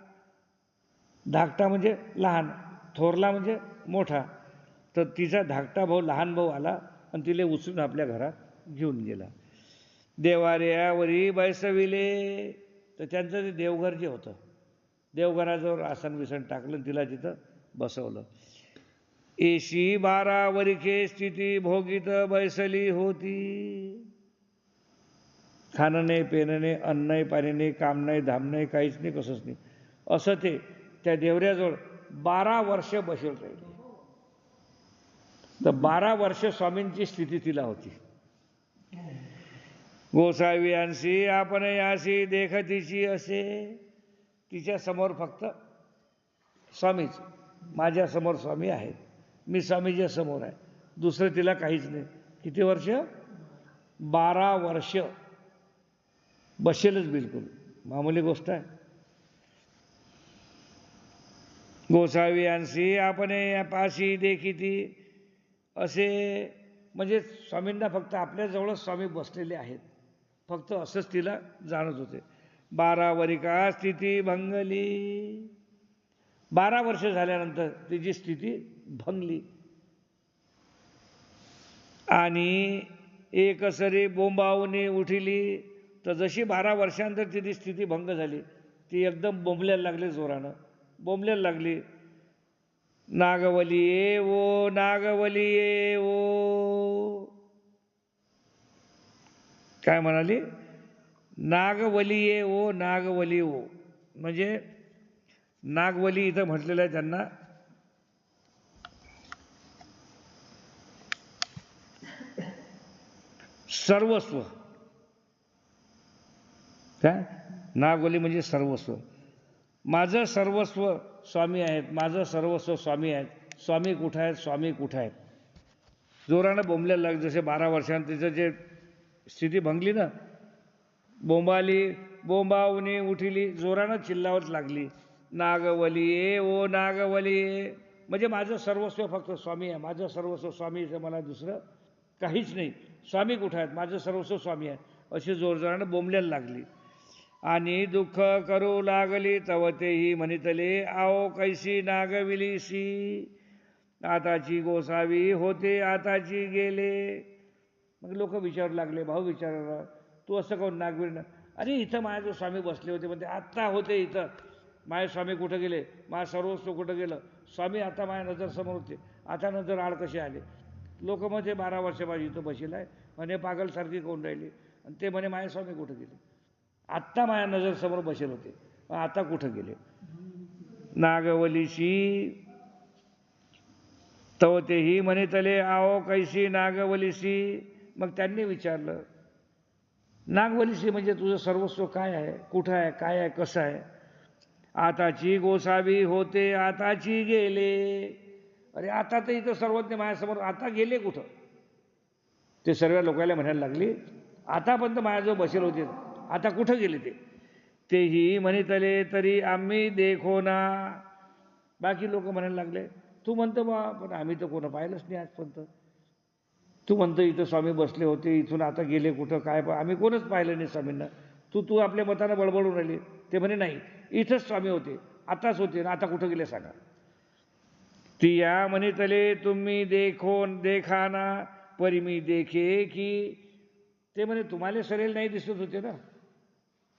धाकटा म्हणजे लहान, थोरला म्हणजे मोठा. तर तिचा धाकटा भाऊ लहान भाऊ आला आणि तिले उचलून आपल्या घरात घेऊन गेला. देवाऱ्यावरी बैसविले. तर त्यांचं ते देवघर जे होतं, देवघराजवळ आसन बिसन टाकलं, तिला तिथं बसवलं. एशी 12 वरिखे स्थिती भोगीत बैसली होती. खाणं नाही, पेणं नाही, अन्न नाही, पाणी नाही, काम नाही, धाम नाही, काहीच नाही, कसंच नाही. असं ते त्या देवऱ्याजवळ 12 वर्ष बसेल राहिले. तर 12 वर्ष स्वामींची स्थिती तिला होती. गोसावी अंशी आपण याशी देखतीची असे. तिच्या समोर फक्त स्वामीच, माझ्या समोर स्वामी आहेत, मी स्वामीच्या समोर आहे, दुसरं तिला काहीच नाही. किती वर्ष? 12 वर्ष बसेलच, बिलकुल मामूली गोष्ट आहे. गोसावी अंशी आपण पाशी देखीती असे, म्हणजे स्वामींना फक्त आपल्या जवळच स्वामी बसलेले आहेत, फक्त असंच तिला जाणत होते. 12 वरिका स्थिती भंगली. 12 वर्ष झाल्यानंतर तिची स्थिती भंगली आणि एकसरी बोंबावून उठली. तर जशी 12 वर्षांतर तिची स्थिती भंग झाली, ती एकदम बोंबल्याला लागली, जोरानं बोंबल्याला लागली. नागवली ये ओ, नागवली ये ओ. काय म्हणाली? नागवली ये ओ, नागवली ओ. म्हणजे नागवली इथं म्हटलेलं आहे त्यांना सर्वस्व. काय? नागवली म्हणजे सर्वस्व. माझं सर्वस्व स्वामी आहेत, माझं सर्वस्व स्वामी आहेत. स्वामी कुठं आहेत? स्वामी कुठं आहेत? जोरानं बोंबल्याला लागली. जसे 12 वर्षांत तिचं जे स्थिती भंगली ना, बोंबाली, बोंबावणी उठली, जोरानं चिल्लावत लागली. नागवली ये ओ, नागवली ये. म्हणजे माझं सर्वस्व फक्त स्वामी आहे, माझं सर्वस्व स्वामी आहे, मला दुसरं काहीच नाही. स्वामी कुठं आहेत? माझं सर्वस्व स्वामी आहे. अशी जोरजोरानं बोंबल्याला लागली. आणि दुःख करू लागली तव तेही म्हणितले आओ कैसी नागविलीसी. आताची गोसावी होते आताची गेले. मग लोक विचारू लागले, भाऊ विचारायला, तू असं काऊन नागविल? अरे इथं माझे स्वामी बसले होते, म्हणते आत्ता होते इथं. माझे स्वामी कुठं गेले? माझं सर्वस्व कुठं गेलं? स्वामी आता माझ्या नजरसमोर होते, आता नजर आड कसे आले? लोक मध्ये 12 वर्ष माझी इथं बसेल आहे, म्हणे पागलसारखी कोण राहिली. आणि ते म्हणे माझे स्वामी कुठं गेले? आत्ता माझ्या नजरसमोर बसेल होते, आता कुठं गेले? नागवलीशी तव तेही म्हणितले आओ कैसी नागवलीशी. मग त्यांनी विचारलं, नागवलीशी म्हणजे तुझं सर्वस्व काय आहे, कुठं आहे, काय आहे, कसं आहे? आताची गोसावी होते आताची गेले. अरे आता तर इथं सर्वज्ञ माझ्यासमोर, आता गेले कुठं? ते सर्व लोकांना म्हणायला लागली, आतापर्यंत माझ्याजवळ बसेल होते, आता कुठं गेले ते? तेही म्हणितले तरी आम्ही देखो ना. बाकी लोक म्हणायला लागले, तू म्हणतो बा, पण आम्ही तर कोणं पाहिलंच नाही आजपर्यंत. तू म्हणतो इथं स्वामी बसले होते, इथून आता गेले कुठं, काय? आम्ही कोणच पाहिलं नाही स्वामींना. तू आपल्या मतानं बडबडून राहिली. ते म्हणे नाही, इथंच स्वामी होते, आताच होते ना, आता कुठं गेले सांगा. ती या म्हणितले तुम्ही देखा ना परी मी देखे की. ते म्हणे तुम्हाला सरेल नाही दिसत होते ना,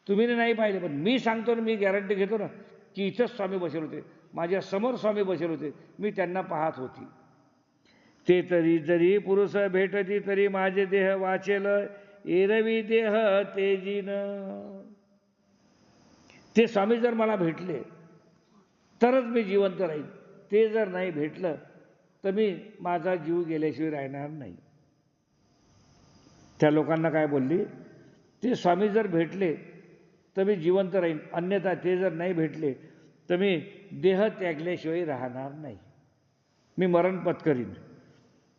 तुम्ही नाही पाहिले, पण मी सांगतो ना, मी गॅरंटी घेतो ना की इथंच स्वामी बसेल होते, माझ्या समोर स्वामी बसेल होते, मी त्यांना पाहत होती. ते तरी जरी पुरुष भेटती तरी माझे देह वाचेल एरवी देह तेजीन. ते स्वामी जर मला भेटले तरच मी जिवंत राहील, ते जर नाही भेटलं तर मी माझा जीव गेल्याशिवाय राहणार नाही. त्या लोकांना काय बोलली, ते स्वामी जर भेटले तर मी जिवंत राहीन, अन्यथा ते जर नाही भेटले तर मी देह त्यागल्याशिवाय राहणार नाही, मी मरण पत्करीन.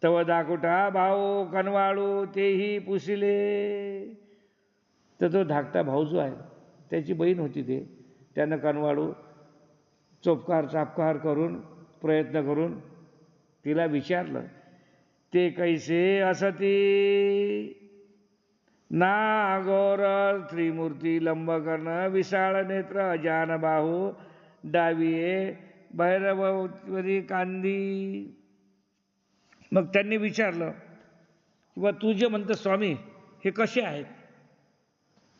तव दाकुटा भाऊ कनवाळू तेही पुसिले. तर तो धाकटा भाऊ जो आहे त्याची बहीण होती, त्यानं कनवाळू चापकार करून प्रयत्न करून तिला विचारलं, ते कैसे असती नागोर त्रिमूर्ती लंबकर्ण विशाळ नेत्र अजान बाहू डावीये भैरवरी कांदी. मग त्यांनी विचारलं, किंवा तू जे म्हणतं स्वामी हे कसे आहेत?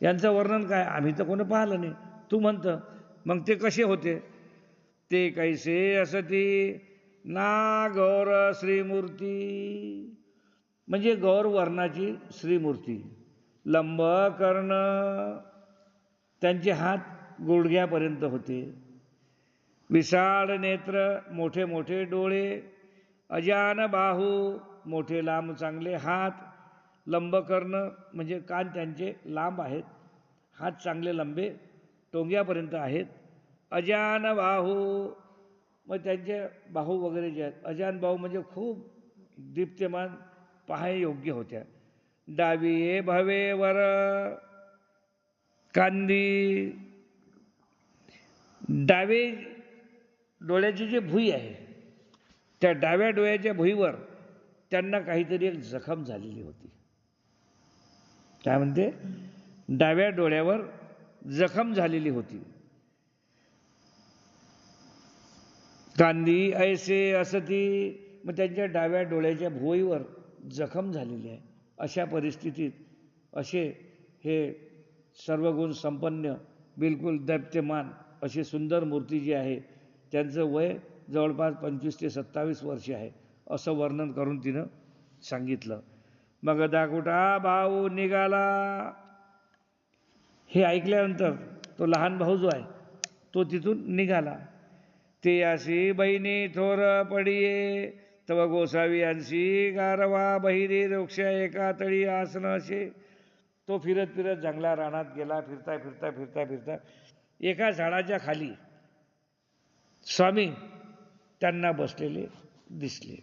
यांचं वर्णन काय, आम्ही तर कोणी पाहिलं नाही, तू म्हणतं. मग ते कसे होते, ते कैसे असती नागौर श्रीमूर्ती, म्हणजे गौर वर्णाची श्रीमूर्ती, लंब कर्ण, त्यांचे हात गुडघ्यापर्यंत होते, विशाळ नेत्र, मोठे मोठे डोळे, अजान बाहू, मोठे लांब चांगले हात, लंबकर्ण म्हणजे कान त्यांचे लांब आहेत, हात चांगले लंबे टोंग्यापर्यंत आहेत, अजान बाहू, मग त्यांचे बाहू वगैरे जे आहेत, अजान बाहू म्हणजे खूप दीप्यमान पाहाय योग्य होत्या, डावी भवे वर कांदी, डावे डोळ्याची जी भुई आहे त्या डाव्या डोळ्याच्या भुईवर त्यांना काहीतरी एक जखम झालेली होती. काय म्हणते, डाव्या डोळ्यावर जखम झालेली होती. कांदी ऐसे असती, मग त्यांच्या डाव्या डोळ्याच्या भुईवर जखम झालेली आहे. अशा परिस्थितीत असे हे सर्व गुण संपन्न, बिलकुल दैप्यमान अशी सुंदर मूर्ती जी आहे, त्यांचं वय जवळपास 25 ते 27 वर्षे आहे, असं वर्णन करून तिनं सांगितलं. मग दाकुटा भाऊ निघाला. हे ऐकल्यानंतर तो लहान भाऊ जो आहे तो तिथून निघाला. ते अशी बहिणी थोर पडिये, तव गोसावी अंशी गारवा बहिरे वृक्ष एका तळी आसन असे. तो फिरत फिरत जंगला रानात गेला. फिरता फिरता फिरता फिरता एका झाडाच्या खाली स्वामी त्यांना बसलेले दिसले.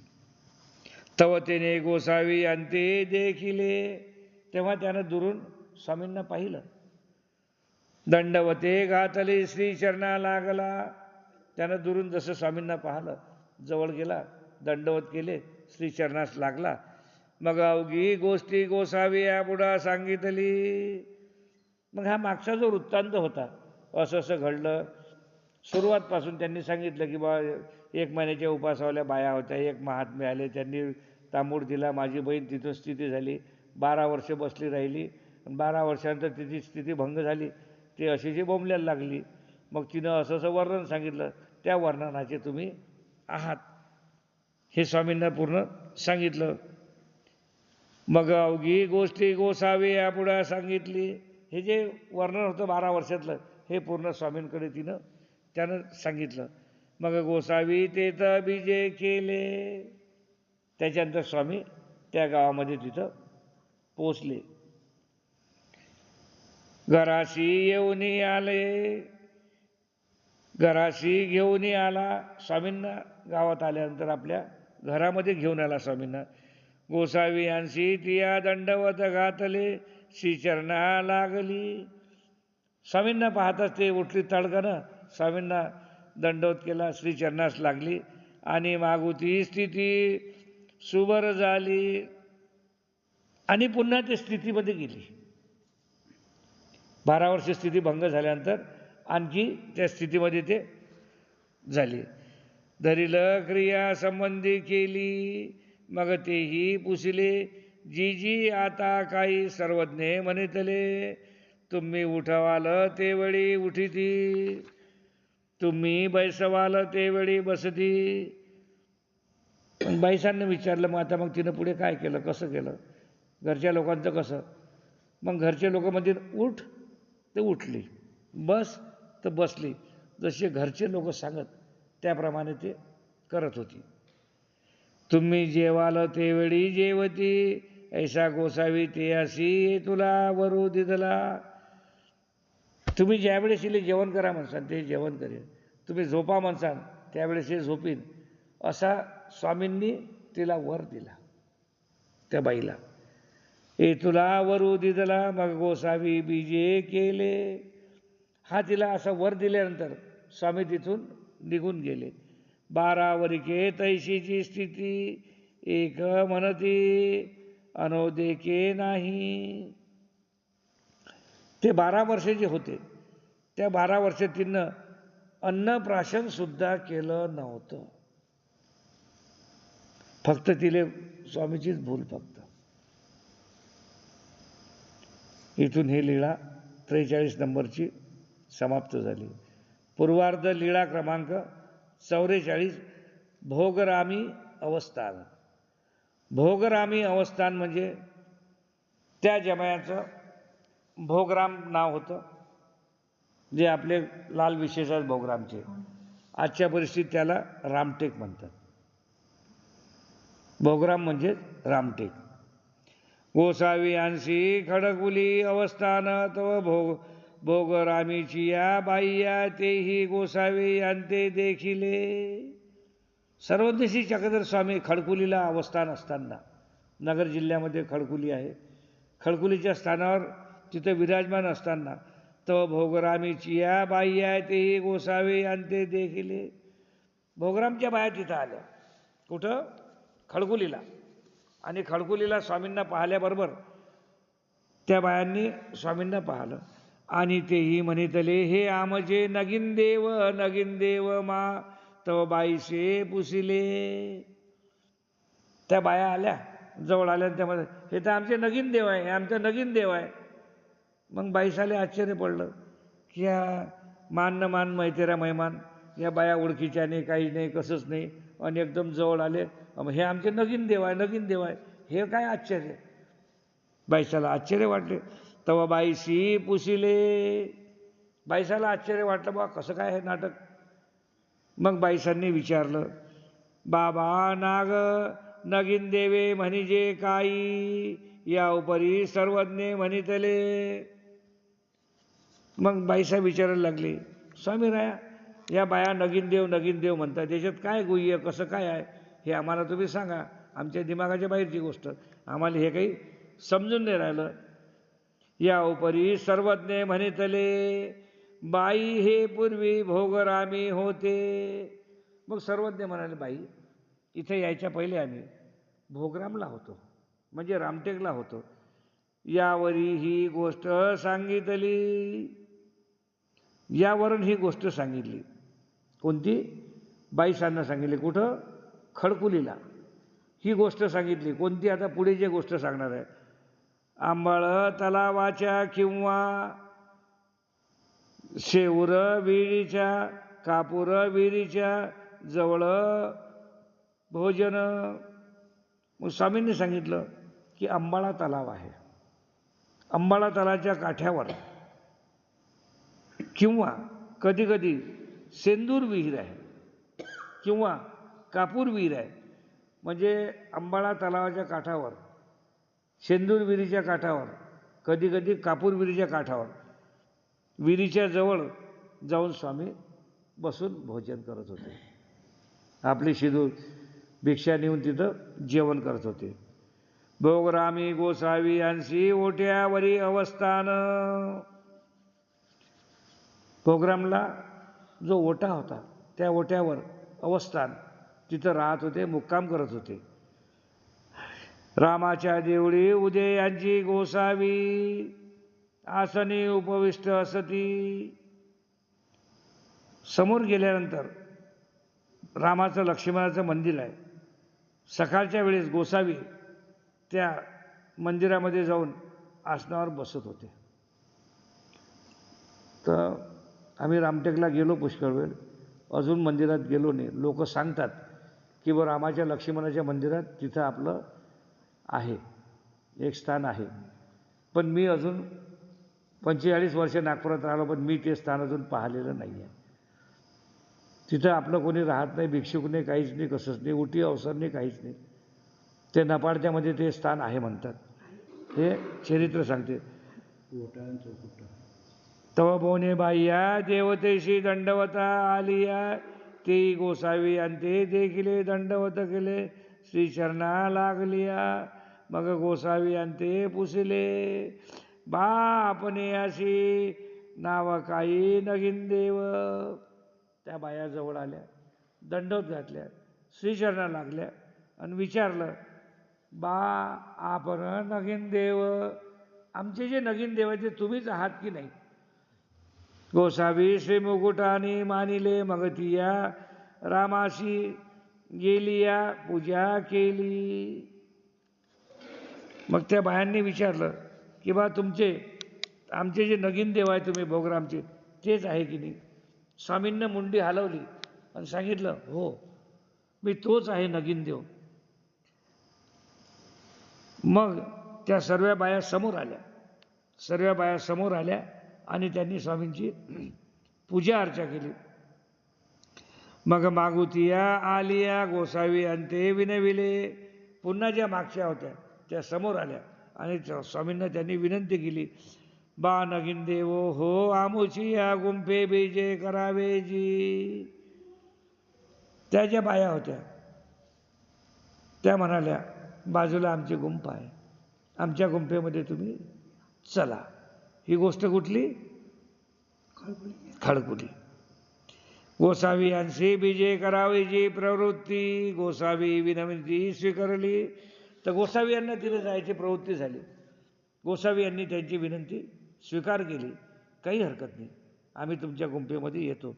तव तेने गोसावी अंते देखिले, तेव्हा त्यानं दुरून स्वामींना पाहिलं. दंडवते घातले श्री चरणा लागला, त्यानं दुरून जसं स्वामींना पाहिलं, जवळ गेला, दंडवत केले, श्री चरणास लागला. मग अवघी गोष्टी गोसावी या पुढा सांगितली. मग हा मागचा जो वृत्तांत होता, असं असं घडलं, सुरुवातपासून त्यांनी सांगितलं की बा 1 महिन्याच्या उपासावल्या बाया होत्या, एक महात्मे आले, त्यांनी तांबूळ दिला, माझी बहीण तिथं स्थिती झाली, 12 वर्ष बसली राहिली, 12 वर्षानंतर तिची स्थिती भंग झाली, ती अशी जी बोंबल्याला लागली. मग तिनं असं असं वर्णन सांगितलं, त्या वर्णनाचे तुम्ही आहात, हे स्वामींना पूर्ण सांगितलं. मग अवघी गोष्टी गोसावी या पुढे सांगितली. हे जे वर्णन होतं 12 वर्षातलं, हे पूर्ण स्वामींकडे त्यानं सांगितलं. मग गोसावी ते तर बीजे केले. त्याच्यानंतर स्वामी त्या गावामध्ये तिथं पोचले. घराशी येऊन आले, घराशी घेऊन आला. स्वामींना गावात आल्यानंतर आपल्या घरामध्ये घेऊन आला स्वामींना. गोसावी यांशी तिया दंडवत घातले, श्रीचरणा लागली. स्वामींना पाहताच ते उठली तडकानं, स्वामींना दंडवत केला, श्रीचरणास लागली आणि मागुती स्थिती सुबर झाली आणि पुन्हा ते स्थितीमध्ये गेली. 12 वर्ष स्थिती भंग झाल्यानंतर आणखी त्या स्थितीमध्ये ते झाली. धरिल क्रिया संबंधी केली, मग तेही पुसले, जी जी आता काही सर्वज्ञ म्हणितले. तुम्ही उठवाल तेवेळी उठिती, तुम्ही बैसवाल तेवेळी बसती. बाईसांना विचारलं, मग आता मग तिनं पुढे काय केलं, कसं केलं, घरच्या लोकांचं कसं. मग घरचे लोक म्हणजे उठ ते उठली, बस तर बसली, जसे घरचे लोक सांगत त्याप्रमाणे ते करत होती. तुम्ही जेवाल तेवेळी जेवती, ऐसा गोसावी ते अशी तुला वरू दिदला. तुम्ही ज्यावेळेस इले जेवण करा म्हणसान ते जेवण करेल, तुम्ही झोपा म्हणसान त्यावेळेस हे झोपीन, असा स्वामींनी तिला वर दिला त्या बाईला. ए तुला वरू दिदला, मग गोसावी बीजे केले. हा तिला असा वर दिल्यानंतर स्वामी तिथून निघून गेले. 12 वरिके तैशीची स्थिती, एक म्हणती अनोदेके नाही. ते 12 वर्षे जे होते, त्या 12 वर्षात तिनं अन्नप्राशन सुद्धा केलं नव्हतं. फक्त तिले स्वामीचीच भूल फक्त. इथून हे लीळा 43 नंबरची समाप्त झाली. पूर्वार्ध लीळा क्रमांक 44 भोगरामी अवस्थान. भोगरामी अवस्थान म्हणजे त्या जमायाचं भोगराम नाव होतं, जे आपले लाल विशेष आहेत भोगरामचे. आजच्या परिस्थितीत त्याला रामटेक म्हणतात. भोगराम म्हणजे रामटेक. गोसावी यांसी खडकुली अवस्थान तव भोगरामीची या बाह्या तेही गोसावी यांते देखिले. सर्वज्ञश्री चक्रधर स्वामी खडकुलीला अवस्थान असताना, नगर जिल्ह्यामध्ये खडकुली आहे, खडकुलीच्या स्थानावर तिथे विराजमान असताना तव भोगरामीची या बाह्या तेही गोसावी यांते देखिले. भोगरामच्या बाया तिथं आल्या. कुठं? खडकुलीला. आणि खडकुलीला स्वामींना पाहिल्याबरोबर त्या बायांनी स्वामींना पाहिलं आणि तेही म्हणितले हे आमचे नगीन देव मा तव बाईसे पुसिले. त्या बाया आल्या, जवळ आल्या, त्यामध्ये हे तर आमचे नगीन देव आहे, हे आमचा नगीन देव आहे. मग बाईसाले आश्चर्य पडलं की या मान न मान मैतेरा मैमान, या बाया ओळखीच्या नाही, काही नाही, कसंच नाही, आणि एकदम जवळ आले, हे आमचे नगीन देव आहे, नगीन देव आहे. हे काय आश्चर्य. बाईसाला आश्चर्य वाटले. तव बाईशी पुसिले. बाईसाला आश्चर्य वाटलं, बा कसं काय हे नाटक. मग बाईसांनी विचारलं, बाबा नाग नगीन देवे म्हणजे काही, या उपरी सर्वज्ञ म्हणितले. मग बाईसा विचारायला लागली, स्वामी राया, या बाया नगीन देव म्हणतात, त्याच्यात काय गुह्य, कसं काय आहे, हे आम्हाला तुम्ही सांगा. आमच्या दिमागाच्या बाहेरची गोष्ट, आम्हाला हे काही समजून नाही राहिलं. या उपरी सर्वज्ञ म्हणितले, बाई हे पूर्वी भोगरामी होते. मग सर्वज्ञ म्हणाले, बाई इथे यायच्या पहिले आम्ही भोगरामला होतो, म्हणजे रामटेकला होतो. यावरी ही गोष्ट सांगितली. यावरून ही गोष्ट सांगितली. कोणती? बाईसांना सांगितली. कुठं? खडकुलीला ही गोष्ट सांगितली. कोणती? आता पुढे जी गोष्ट सांगणार आहे. आंबाळ तलावाच्या किंवा शेऊर विहिरीच्या, कापूर विहिरीच्या जवळ भोजन. मग स्वामींनी सांगितलं की अंबाळा तलाव आहे, अंबाळा तलावाच्या काठ्यावर किंवा कधी कधी सेंदूर विहीर आहे किंवा कापूर विहीर आहे. म्हणजे अंबाळा तलावाच्या काठावर, सेंदूर विहिरीच्या काठावर, कधी कधी कापूर विहिरीच्या काठावर, विहिरीच्या जवळ जाऊन स्वामी बसून भोजन करत होते. आपली शिदूर भिक्षा नेऊन तिथं जेवण करत होते. भोगरामी गोसावी यांसी ओट्यावरी अवस्थान. भोगरामला जो ओटा होता त्या ओट्यावर अवस्थान, तिथं राहत होते, मुक्काम करत होते. रामाच्या देवळी उदय यांची गोसावी आसनी उपविष्ट असती. समोर गेल्यानंतर रामाचं लक्ष्मणाचं मंदिर आहे. सकाळच्या वेळेस गोसावी त्या मंदिरामध्ये जाऊन आसनावर बसत होते. तर आम्ही रामटेकला गेलो पुष्कळ वेळ, अजून मंदिरात गेलो नाही. लोक सांगतात की व रामाच्या लक्ष्मणाच्या मंदिरात तिथं आपलं आहे, एक स्थान आहे. पण मी अजून 45 वर्ष नागपुरात राहिलो, पण मी ते स्थान अजून पाहिलेलं नाही आहे. तिथं आपलं कोणी राहत नाही, भिक्षुक नाही, काहीच नाही, कसंच नाही, उटी अवसर नाही, काहीच नाही. ते नपाडच्यामध्ये ते स्थान आहे म्हणतात. हे चरित्र सांगते. तव बोने बाह्या देवतेशी दंडवता आलिया, ते गोसावी अंते देखिले दंडवत केले, श्रीचरणा लागलिया. मग गोसावी अंते पुसिले, बा आपणे अशी नाव काही नगीन देव. त्या बाया जवळ आल्या, दंडवत घातल्या, श्रीचरणा लागल्या आणि विचारलं, बा आपण नगीन देव, आमचे जे नगीन देव आहे ते तुम्हीच आहात की नाही. गोसावी श्री मुकुटाने मानिले, मग तिया रामाशी गेलिया पूजा केली. मग त्या बायांनी विचारलं की बा तुमचे आमचे जे नगीन देव आहे तुम्ही भोगरामचे तेच आहे की नाही? स्वामींना मुंडी हलवली आणि सांगितलं हो मी तोच आहे नगीन देव. मग त्या सर्व बाया समोर आल्या आणि त्यांनी स्वामींची पूजा अर्चा केली. मग मागुतिया आलिया गोसावी अंते विनविले. पुन्हा ज्या मागच्या होत्या त्या समोर आल्या आणि स्वामींना त्यांनी विनंती केली, बा नगीन देवो हो आमुची या गुंफे बीजे करावे जी. त्या ज्या बाया होत्या त्या म्हणाल्या, बाजूला आमची गुंफा आहे, आमच्या गुंफेमध्ये तुम्ही चला. ही गोष्ट कुठली? खडकुली. गोसावी यांची बीजे करावीची प्रवृत्ती. गोसावी विनंती स्वीकारली. तर गोसावी यांना तिथे जायची प्रवृत्ती झाली. गोसावी यांनी त्यांची विनंती स्वीकार केली. काही हरकत नाही, आम्ही तुमच्या गुंफेमध्ये येतो.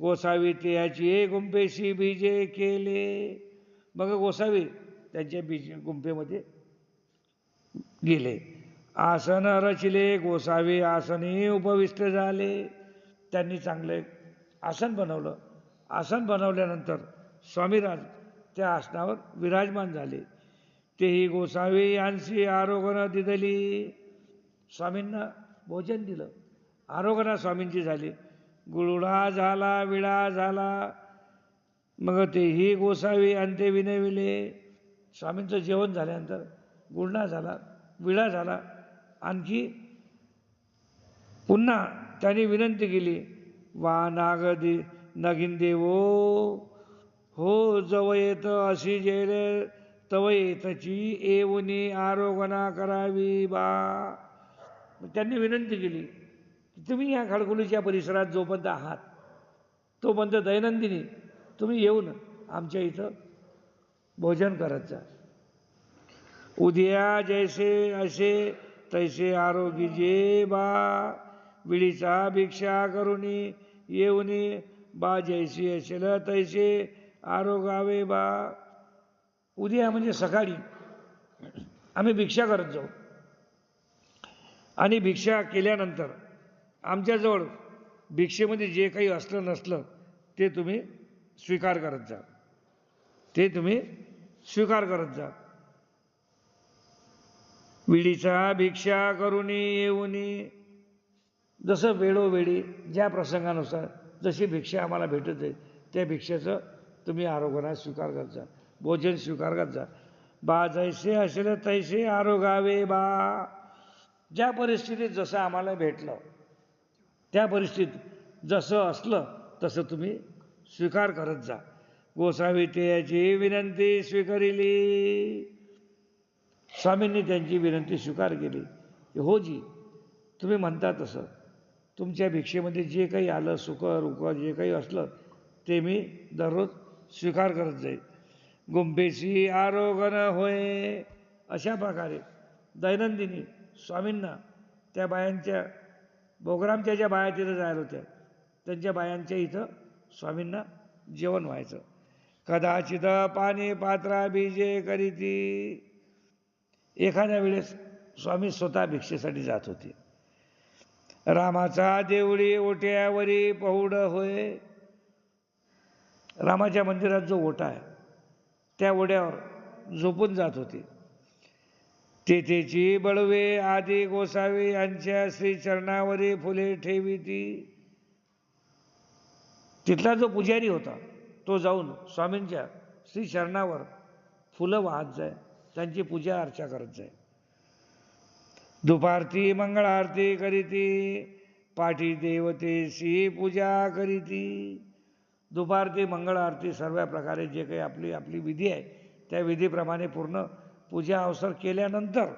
गोसावी त्याची गुंफेशी बीजे केले. मग गोसावी त्यांच्या गुंफेमध्ये गेले. आसन रचिले. गोसावी आसनी उपविष्ट झाले. त्यांनी चांगले आसन बनवलं. आसन बनवल्यानंतर स्वामीराज त्या आसनावर विराजमान झाले. तेही गोसावी यांची आरोग्य दिदली. स्वामींना भोजन दिलं, आरोग्य स्वामींची झाली. गुळडा झाला, विडा झाला. मग तेही गोसावी अंते विनविले. स्वामींचं जेवण झाल्यानंतर गुळणा झाला, विडा झाला. आणखी पुन्हा त्यांनी विनंती केली, वा नगीन देवो हो जव येत अशी जेले तव येतची येऊनी आरोगणा करावी बा. त्यांनी विनंती केली की तुम्ही या खडकुलीच्या परिसरात जोपर्यंत आहात तोपर्यंत दैनंदिनी तुम्ही येऊन आमच्या इथं भोजन करत जा. उद्या जैसे असे तैसे आरोगी जे बा. विडीचा भिक्षा करुनी येऊनी बा. जैसी असेल तैसे आरोगावे बा. उद्या म्हणजे सकाळी आम्ही भिक्षा करत जाऊ आणि भिक्षा केल्यानंतर आमच्याजवळ भिक्षेमध्ये जे काही असलं नसलं ते तुम्ही स्वीकार करत जा. विडीचा भिक्षा करुनी येऊनी. जसं वेळोवेळी ज्या प्रसंगानुसार जशी भिक्षा आम्हाला भेटत आहे त्या भिक्षेचं तुम्ही आरोग्याला स्वीकार करत जा, भोजन स्वीकार करत जा. बा जैसे असेल तैसे आरोगावे बा. ज्या परिस्थितीत जसं आम्हाला भेटलं त्या परिस्थितीत जसं असलं तसं तुम्ही स्वीकार करत जा. गोसावी त्याची विनंती स्वीकारिली. स्वामींनी त्यांची विनंती स्वीकार केली की हो जी तुम्ही म्हणता तसं तुमच्या भिक्षेमध्ये जे काही आलं सुख रुख जे काही असलं ते मी दररोज स्वीकार करत जाईल. गुंफेशी आरोगण होय. अशा प्रकारे दैनंदिनी स्वामींना त्या बायांच्या भोगरामच्या ज्या बाया तिथं जायला होत्या त्यांच्या बायांच्या इथं स्वामींना जेवण व्हायचं. कदाचित पाणी पात्रा बीजे करीती. एखाद्या वेळेस स्वामी स्वतः भिक्षेसाठी जात होते. रामाचा देवळी ओट्यावरी पहुड होय. रामाच्या मंदिरात जो ओटा आहे त्या ओढ्यावर झोपून जात होते. तेथेची बळवे आदी गोसावी यांच्या श्रीचरणावरी फुले ठेवीती. तिथला जो पुजारी होता तो जाऊन स्वामींच्या श्रीचरणावर फुलं वाहत जाय, त्यांची पूजा अर्चा करत जाय. दुपारती मंगळारती करीती. पाठी देवतेशी पूजा करीती. दुपारती मंगळ आरती सर्व प्रकारे जे काही आपली आपली विधी आहे त्या विधीप्रमाणे पूर्ण पूजा अवसर केल्यानंतर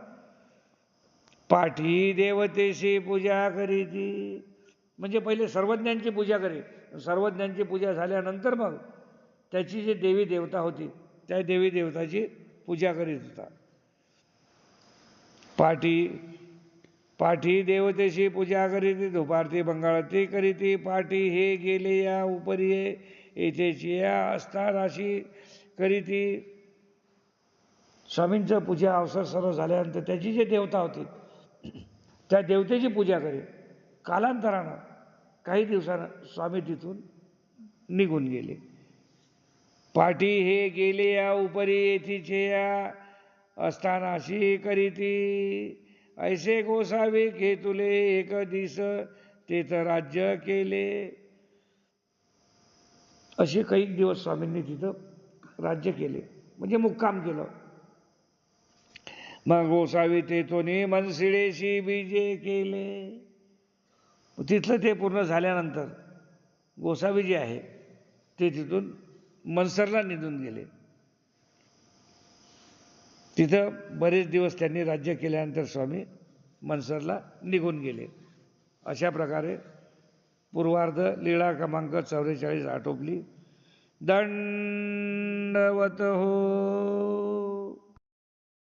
पाठी देवतेशी पूजा करीती. म्हणजे पहिले सर्वज्ञांची पूजा करी. सर्वज्ञांची पूजा झाल्यानंतर मग त्याची जी देवी देवता होती त्या देवी देवताची पूजा करीत होता. पाठी देवतेशी पूजा करीती. दुपारती मंगळारती करीती. पाठी हे गेले या उपरी येथेची या अस्ताराशी करीती. स्वामींचं पूजा अवसर सर्व झाल्यानंतर त्याची जी देवता होती त्या देवतेची पूजा करे. कालांतरानं काही दिवसानं स्वामी तिथून निघून गेले. पाठी हे गेले या उपरी येथीचे या असतानाशी करीती, ऐसे गोसावे खेतुले एक दिस तेथ राज्य केले. असे काही दिवस स्वामींनी तिथं राज्य केले, म्हणजे मुक्काम केलं. मग गोसावी तेथोनी मनसिडेशी बीजे केले. तिथलं ते पूर्ण झाल्यानंतर गोसावी जे आहे ते तिथून मनसरला निघून गेले. तिथं बरेच दिवस त्यांनी राज्य केल्यानंतर स्वामी मनसरला निघून गेले. अशा प्रकारे पूर्वार्ध लीळा क्रमांक 44 आटोपली. दंडवत हो.